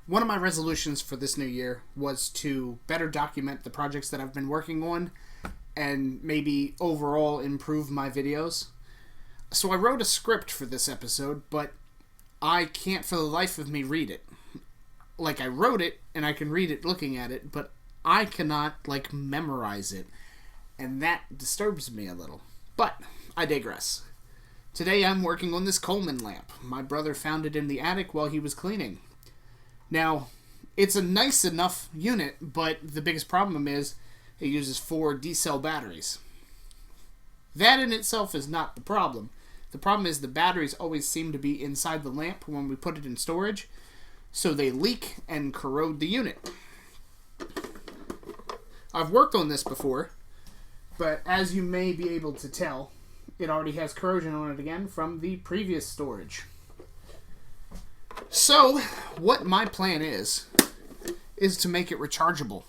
One of my resolutions for this new year was to better document the projects that I've been working on and maybe overall improve my videos. So I wrote a script for this episode, but I can't for the life of me read it. Like, I wrote it and I can read it looking at it, but I cannot, memorize it. And that disturbs me a little. But I digress. Today I'm working on this Coleman lamp. My brother found it in the attic while he was cleaning. Now, it's a nice enough unit, but the biggest problem is it uses 4 D-cell batteries. That in itself is not the problem. The problem is the batteries always seem to be inside the lamp when we put it in storage, so they leak and corrode the unit. I've worked on this before, but as you may be able to tell, it already has corrosion on it again from the previous storage. So, what my plan is to make it rechargeable.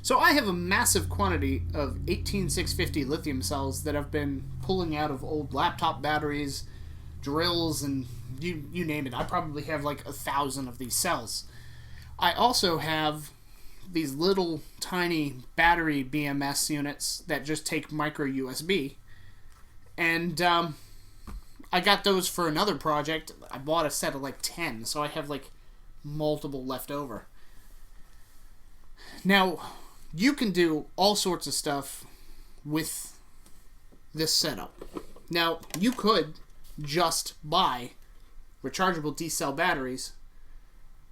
So I have a massive quantity of 18650 lithium cells that I've been pulling out of old laptop batteries, drills, and you name it. I probably have 1,000 of these cells. I also have these little tiny battery BMS units that just take micro USB. And I got those for another project. I bought a set of 10, so I have multiple left over. Now, you can do all sorts of stuff with this setup. Now, you could just buy rechargeable D-cell batteries,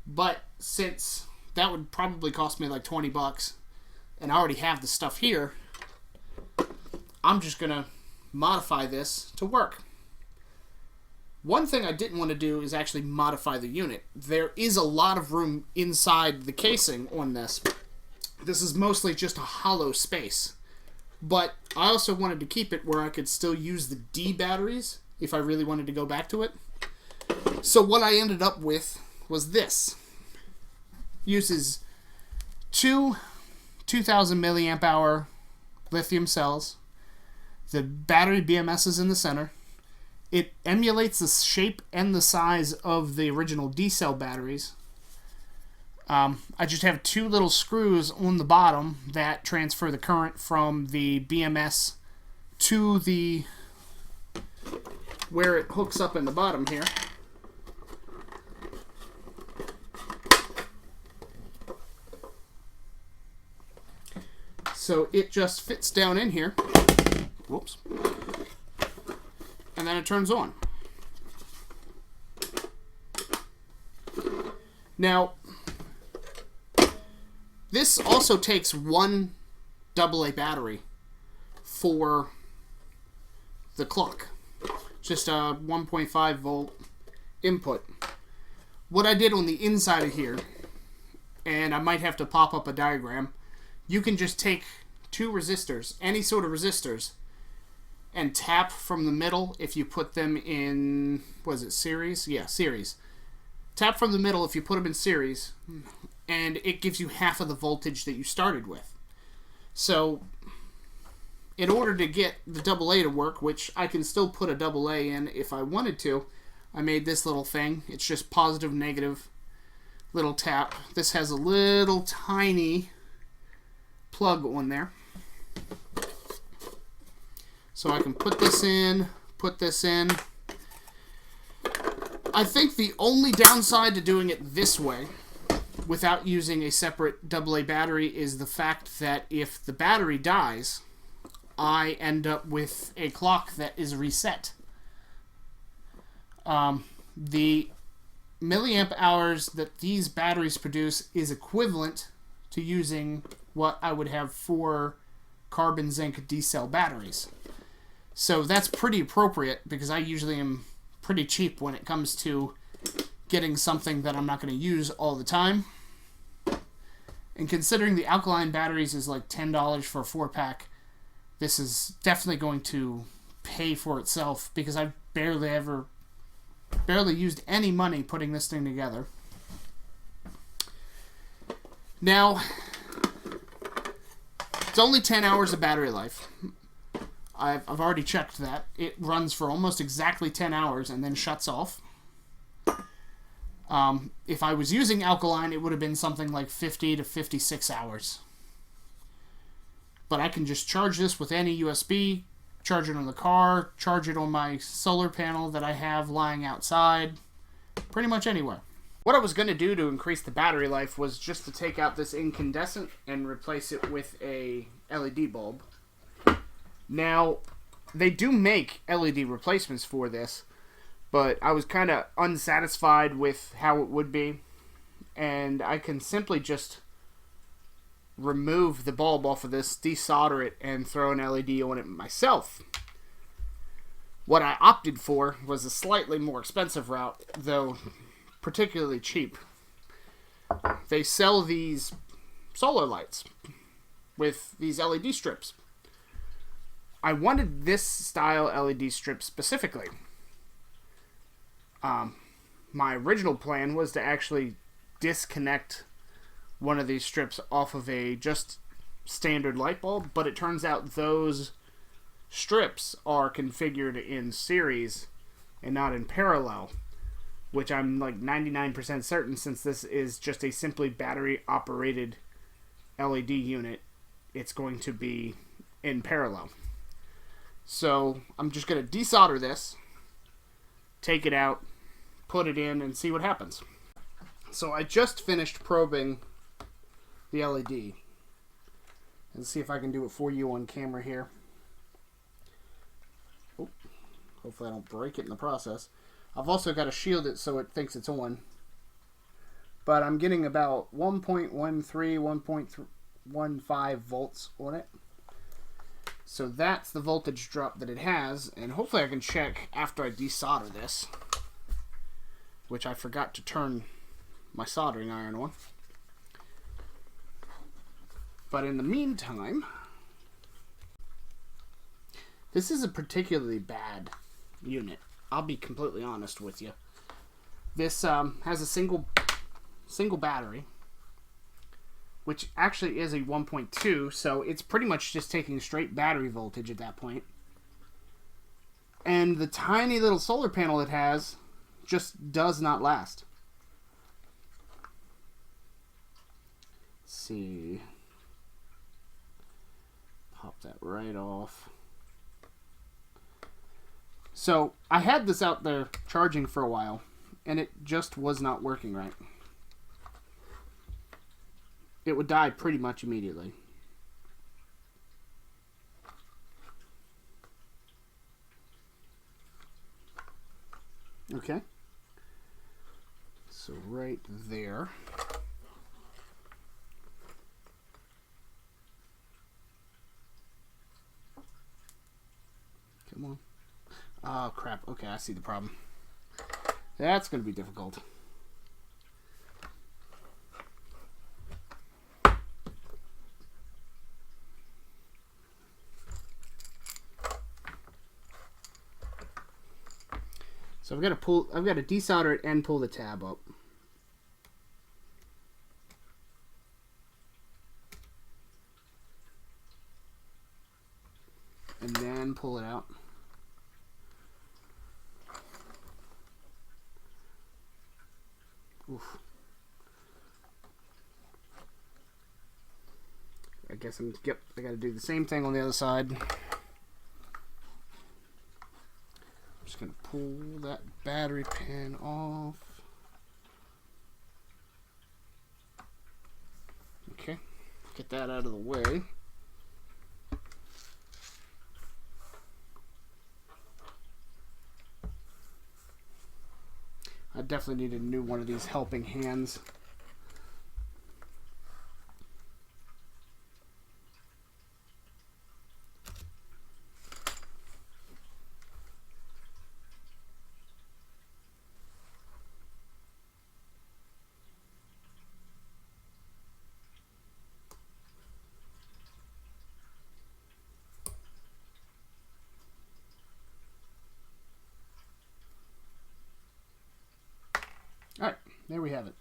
but since that would probably cost me $20, and I already have the stuff here, I'm just gonna modify this to work. One thing I didn't want to do is actually modify the unit. There is a lot of room inside the casing on this. This is mostly just a hollow space. But I also wanted to keep it where I could still use the D batteries if I really wanted to go back to it. So what I ended up with was this. Uses 2 2000 milliamp hour lithium cells. The battery BMS is in the center. It emulates the shape and the size of the original D-cell batteries. I just have 2 little screws on the bottom that transfer the current from the BMS to the where it hooks up in the bottom here. So it just fits down in here. Whoops. And then it turns on. Now, this also takes 1 AA battery for the clock. Just a 1.5 volt input. What I did on the inside of here, and I might have to pop up a diagram, you can just take 2 resistors, any sort of resistors, and tap from the middle if you put them in, was it series? Yeah, series. Tap from the middle if you put them in series, and it gives you half of the voltage that you started with. So, in order to get the AA to work, which I can still put a AA in if I wanted to, I made this little thing. It's just positive, negative, little tap. This has a little tiny plug on there. So I can put this in, put this in. I think the only downside to doing it this way, without using a separate AA battery, is the fact that if the battery dies, I end up with a clock that is reset. The milliamp hours that these batteries produce is equivalent to using what I would have 4 carbon zinc D-cell batteries. So that's pretty appropriate because I usually am pretty cheap when it comes to getting something that I'm not going to use all the time. And considering the alkaline batteries is $10 for a 4-pack, this is definitely going to pay for itself because I've barely used any money putting this thing together. Now, it's only 10 hours of battery life. I've already checked that. It runs for almost exactly 10 hours and then shuts off. If I was using alkaline, it would have been something like 50 to 56 hours. But I can just charge this with any USB, charge it on the car, charge it on my solar panel that I have lying outside, pretty much anywhere. What I was going to do to increase the battery life was just to take out this incandescent and replace it with a LED bulb. Now, they do make LED replacements for this, but I was kind of unsatisfied with how it would be, and I can simply just remove the bulb off of this, desolder it, and throw an LED on it myself. What I opted for was a slightly more expensive route, though particularly cheap. They sell these solar lights with these LED strips. I wanted this style LED strip specifically. My original plan was to actually disconnect one of these strips off of a just standard light bulb, but it turns out those strips are configured in series and not in parallel, which I'm like 99% certain, since this is just a simply battery operated LED unit, it's going to be in parallel. So I'm just going to desolder this, take it out, put it in, and see what happens. So I just finished probing the LED. And see if I can do it for you on camera here. Oh, hopefully I don't break it in the process. I've also got to shield it so it thinks it's on. But I'm getting about 1.13, 1.15 volts on it. So that's the voltage drop that it has. And hopefully I can check after I desolder this, which I forgot to turn my soldering iron on. But in the meantime, this is a particularly bad unit. I'll be completely honest with you. This has a single battery, which actually is a 1.2, so it's pretty much just taking straight battery voltage at that point. And the tiny little solar panel it has just does not last. Let's see. Pop that right off. So I had this out there charging for a while, and it just was not working right. It would die pretty much immediately. Okay. So right there. Come on. Oh, crap. Okay, I see the problem. That's going to be difficult. So I've got to desolder it and pull the tab up. And then pull it out. Oof. I guess I gotta do the same thing on the other side. I'm just gonna pull that battery pin off. Okay, get that out of the way. I definitely need a new one of these helping hands. Alright, there we have it.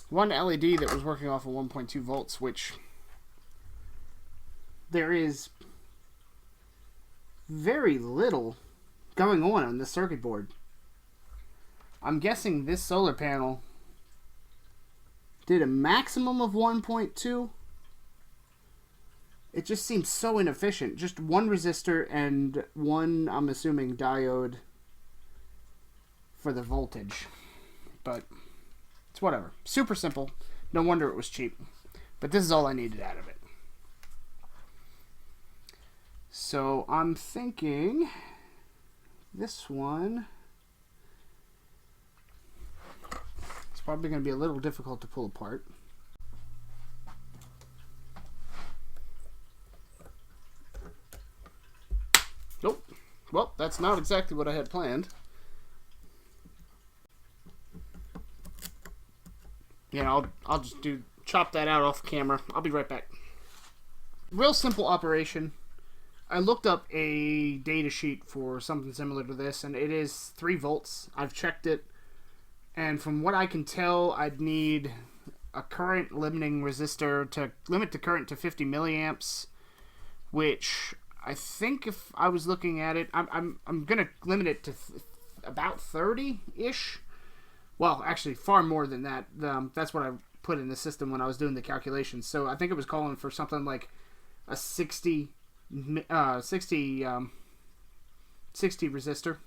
One LED that was working off of 1.2 volts, which there is very little going on this circuit board. I'm guessing this solar panel did a maximum of 1.2. It just seems so inefficient. Just one resistor and one, I'm assuming, diode for the voltage. But it's whatever. Super simple. No wonder it was cheap. But this is all I needed out of it. So I'm thinking this one, it's probably going to be a little difficult to pull apart. Nope. Well, that's not exactly what I had planned. Yeah, I'll just chop that out off camera. I'll be right back. Real simple operation. I looked up a data sheet for something similar to this, and it is 3 volts. I've checked it, and from what I can tell, I'd need a current limiting resistor to limit the current to 50 milliamps, which I think if I was looking at it, I'm gonna limit it to about 30-ish. Well, actually, far more than that. That's what I put in the system when I was doing the calculations. So I think it was calling for something like a 60 resistor.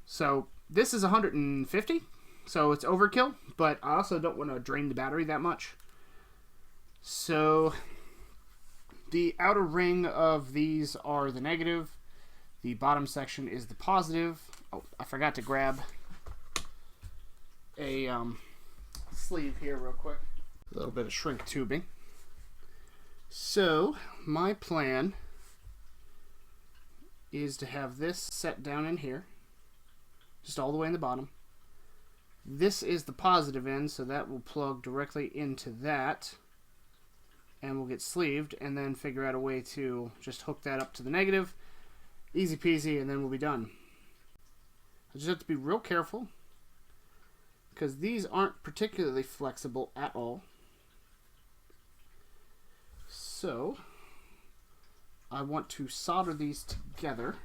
So this is 150, so it's overkill, but I also don't want to drain the battery that much. So the outer ring of these are the negative, the bottom section is the positive. Oh, I forgot to grab a sleeve here real quick. A little bit of shrink tubing. So my plan is to have this set down in here, just all the way in the bottom. This is the positive end, so that will plug directly into that, and we'll get sleeved, and then figure out a way to just hook that up to the negative. Easy peasy, and then we'll be done. I just have to be real careful, because these aren't particularly flexible at all. So I want to solder these together.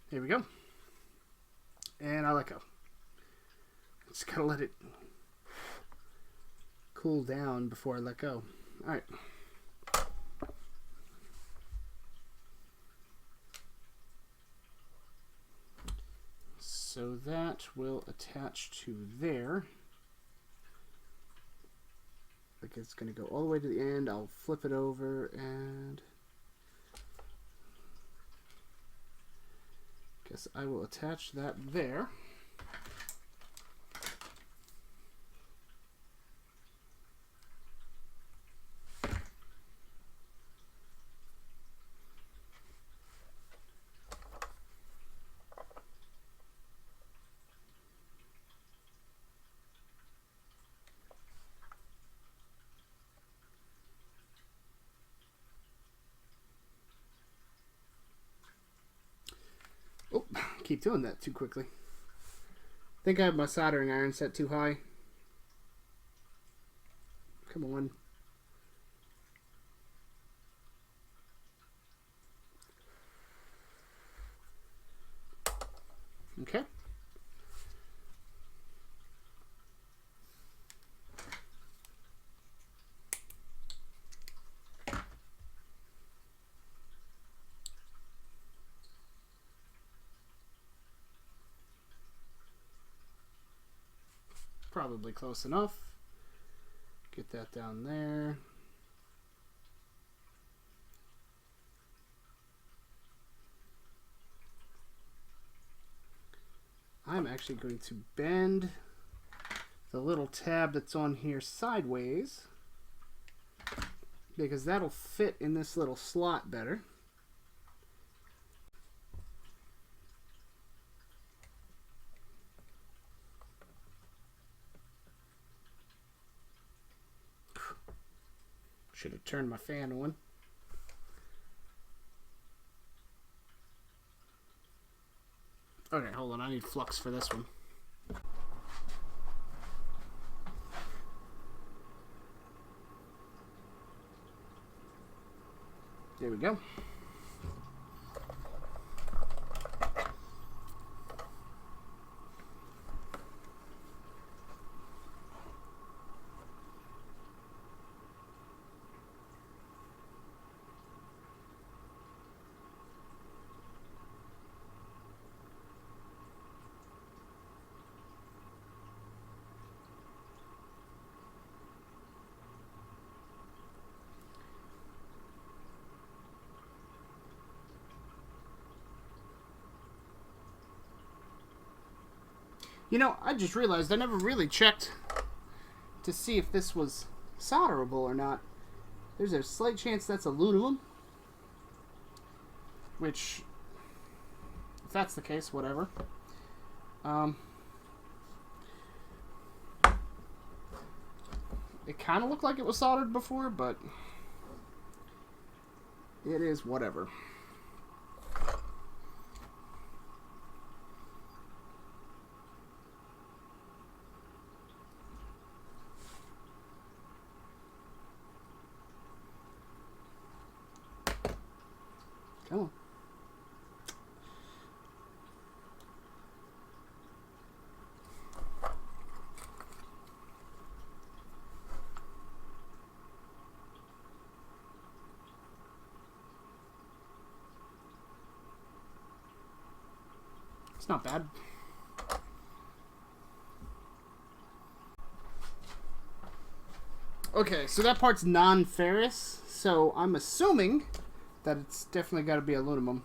There we go. And I let go. Just gotta let it cool down before I let go. Alright. So that will attach to there. Like it's going to go all the way to the end. I'll flip it over and guess I will attach that there. Oh, keep doing that too quickly. I think I have my soldering iron set too high. Come on. Okay. Probably close enough. Get that down there. I'm actually going to bend the little tab that's on here sideways because that'll fit in this little slot better. Should have turned my fan on. Okay, hold on. I need flux for this one. There we go. You know, I just realized I never really checked to see if this was solderable or not. There's a slight chance that's aluminum, which, if that's the case, whatever. It kind of looked like it was soldered before, but it is whatever. Come on. It's not bad. Okay, so that part's non-ferrous, so I'm assuming that it's definitely got to be aluminum.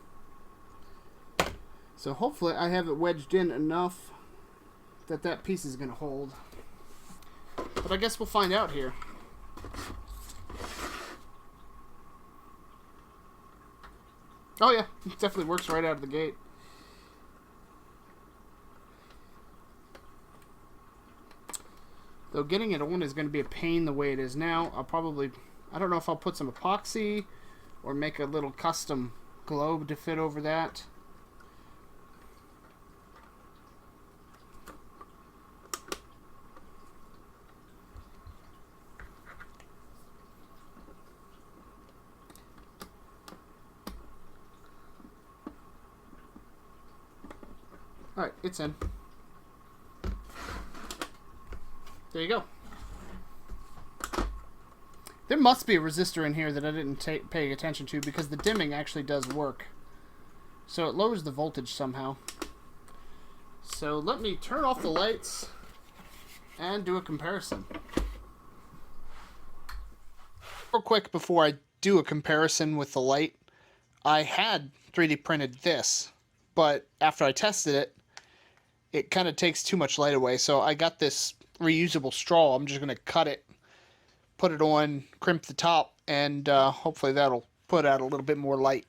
So hopefully I have it wedged in enough that that piece is going to hold. But I guess we'll find out here. Oh yeah, it definitely works right out of the gate. Though getting it on is going to be a pain the way it is now. I don't know if I'll put some epoxy or make a little custom globe to fit over that. Alright, it's in. There you go. There must be a resistor in here that I didn't pay attention to, because the dimming actually does work. So it lowers the voltage somehow. So let me turn off the lights and do a comparison. Real quick before I do a comparison with the light, I had 3D printed this, but after I tested it, it kind of takes too much light away. So I got this reusable straw. I'm just going to cut it, put it on, crimp the top, and hopefully that'll put out a little bit more light.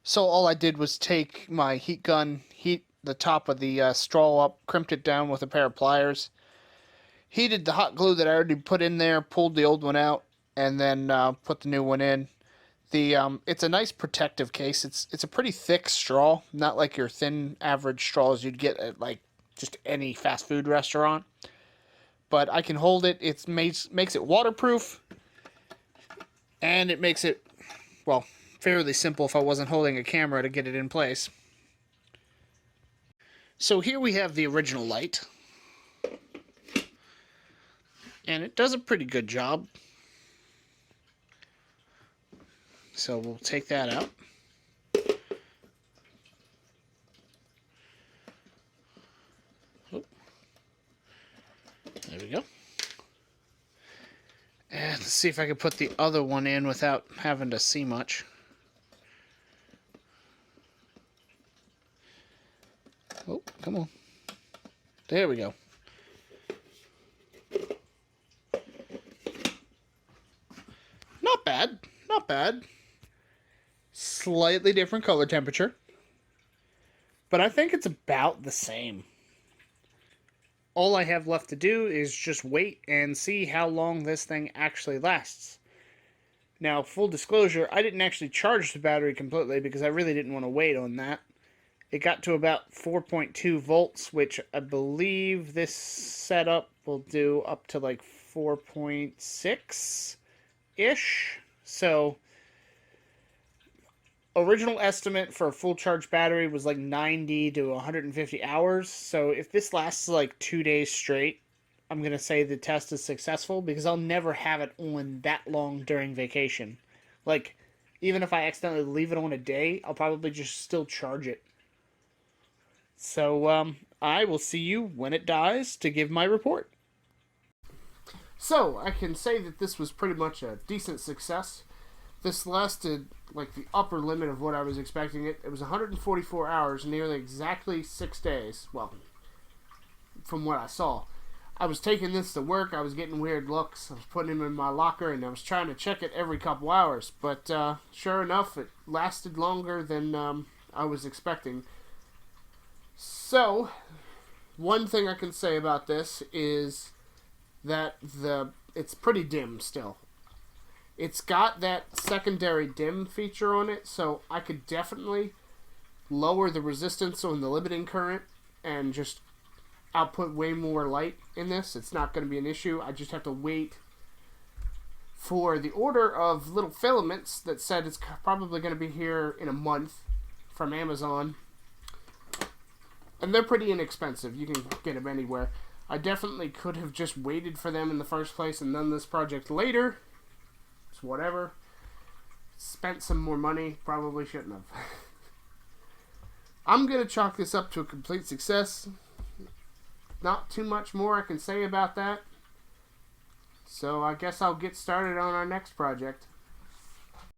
So all I did was take my heat gun, heat the top of the straw up, crimped it down with a pair of pliers, heated the hot glue that I already put in there, pulled the old one out, and then put the new one in. It's a nice protective case. It's a pretty thick straw, not like your thin average straws you'd get at like just any fast food restaurant. But I can hold it. It makes it waterproof, and it makes it, well, fairly simple if I wasn't holding a camera to get it in place. So here we have the original light, and it does a pretty good job. So we'll take that out. Oh. There we go. And let's see if I can put the other one in without having to see much. Oh, come on. There we go. Not bad. Not bad. Slightly different color temperature, but I think it's about the same. All I have left to do is just wait and see how long this thing actually lasts. Now, full disclosure, I didn't actually charge the battery completely because I really didn't want to wait on that. It got to about 4.2 volts, which I believe this setup will do up to like 4.6-ish. So original estimate for a full charge battery was like 90 to 150 hours. So if this lasts like 2 days straight, I'm going to say the test is successful, because I'll never have it on that long during vacation. Like, even if I accidentally leave it on a day, I'll probably just still charge it. So, I will see you when it dies to give my report. So, I can say that this was pretty much a decent success. This lasted like the upper limit of what I was expecting it. It was 144 hours, nearly exactly 6 days. Well, from what I saw. I was taking this to work. I was getting weird looks. I was putting him in my locker, and I was trying to check it every couple hours. But sure enough, it lasted longer than I was expecting. So, one thing I can say about this is that it's pretty dim still. It's got that secondary dim feature on it, so I could definitely lower the resistance on the limiting current and just output way more light in this. It's not going to be an issue. I just have to wait for the order of little filaments that said it's probably going to be here in a month from Amazon. And they're pretty inexpensive. You can get them anywhere. I definitely could have just waited for them in the first place and done this project later. It's whatever. Spent some more money. Probably shouldn't have. I'm going to chalk this up to a complete success. Not too much more I can say about that. So I guess I'll get started on our next project.